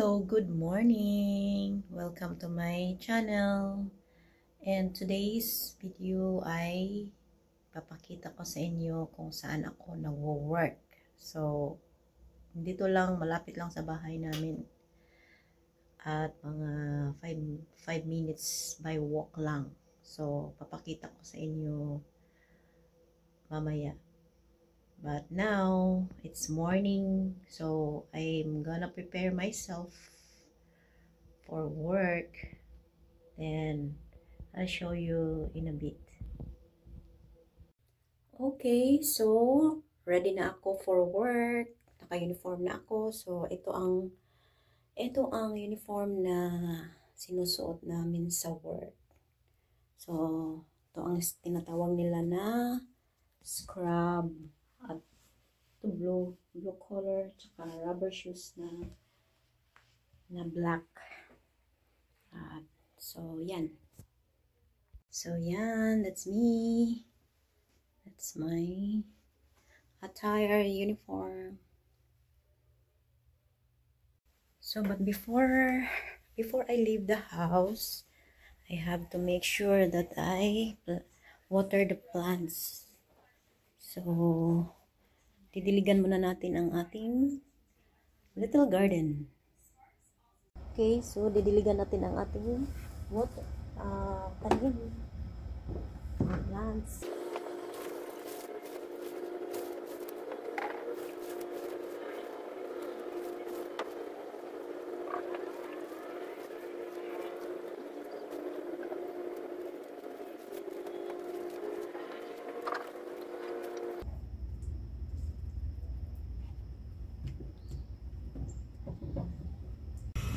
Hello, good morning! Welcome to my channel. And today's video ay papakita ko sa inyo kung saan ako nagwo-work. So, dito lang, malapit lang sa bahay namin. At mga 5 minutes by walk lang. So, papakita ko sa inyo mamaya. But now, it's morning. So, I'm gonna prepare myself for work. Then I'll show you in a bit. Okay, so ready na ako for work. Naka-uniform na ako. So ito ang uniform na sinusuot namin sa work. So ito ang tinatawag nila na scrub at blue color tsaka rubber shoes na black. So yan. So yan, that's me. That's my attire uniform. So but before I leave the house, I have to make sure that I water the plants. So didiligan muna natin ang ating little garden. Okay, so didiligan natin ang ating tanim, plants.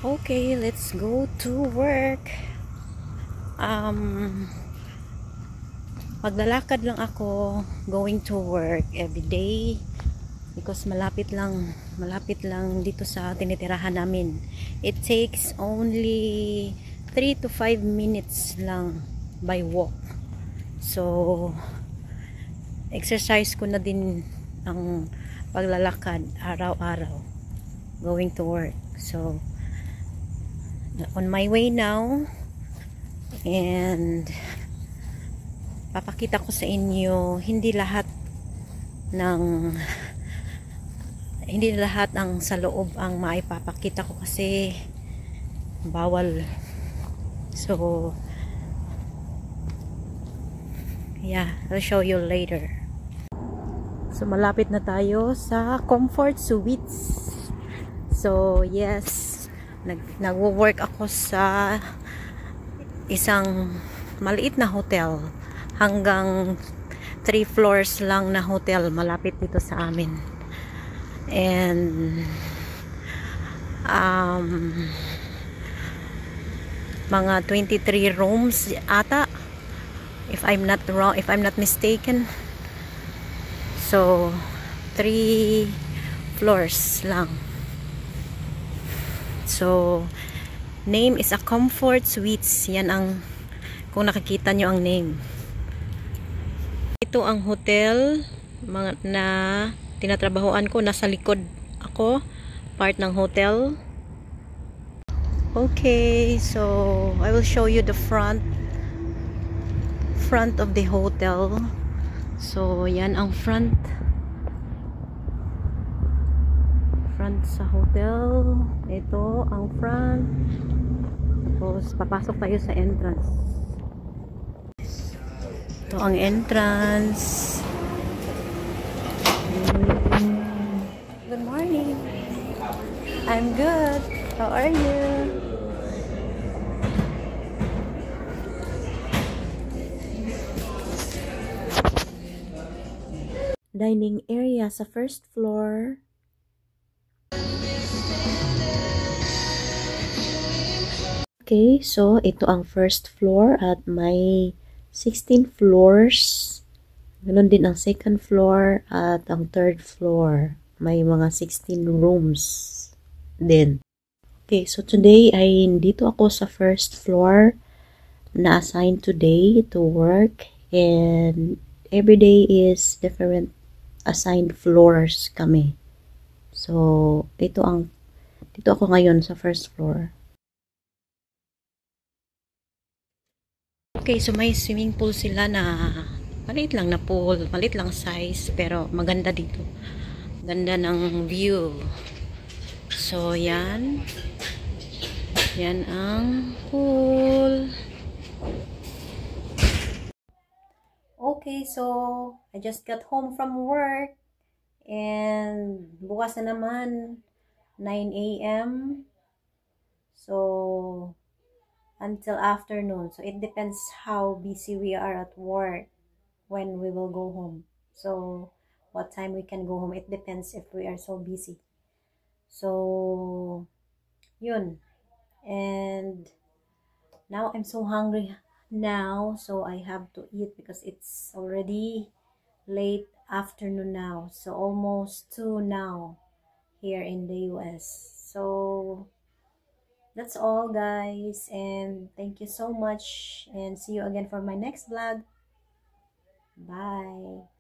Okay, let's go to work. Maglalakad lang ako going to work every day because malapit lang dito sa tinitirahan namin. It takes only 3 to 5 minutes lang by walk. So exercise ko na din ang paglalakad araw-araw going to work. So on my way now, and papakita ko sa inyo hindi lahat ang sa loob ang maipapakita ko kasi bawal. So yeah, I'll show you later. So malapit na tayo sa Comfort Suites. So yes, nagwo-work ako sa isang maliit na hotel, hanggang 3 floors lang na hotel malapit dito sa amin. And mga 23 rooms ata, if I'm not mistaken. So 3 floors lang. So name is a Comfort Suites. Yan ang, kung nakikita nyo ang name. Ito ang hotel na tinatrabahoan ko. Nasa likod ako, part ng hotel. Okay, so I will show you the front of the hotel. So yan ang front sa hotel. Ito ang front. Tapos papasok tayo sa entrance. Ito ang entrance. Good morning. I'm good. How are you? Dining area sa first floor. Okay, so ito ang first floor at may 16 floors. Ganon din ang second floor at ang third floor. May mga 16 rooms din. Okay, so today ay dito ako sa first floor na assigned today to work, and every day is different assigned floors kami. So ito ang Dito ako ngayon sa first floor. Okay, so may swimming pool sila na maliit lang na pool, maliit lang size, pero maganda dito. Ganda ng view. So, yan. Yan ang pool. Okay, so I just got home from work. And bukas na naman, 9 a.m. So, until afternoon. So, it depends how busy we are at work when we will go home. So, what time we can go home. It depends if we are so busy. So, yun. And now I'm so hungry now. So, I have to eat because it's already late afternoon now. So, almost 2 now here in the US. So, that's all, guys. And thank you so much. And see you again for my next vlog. Bye.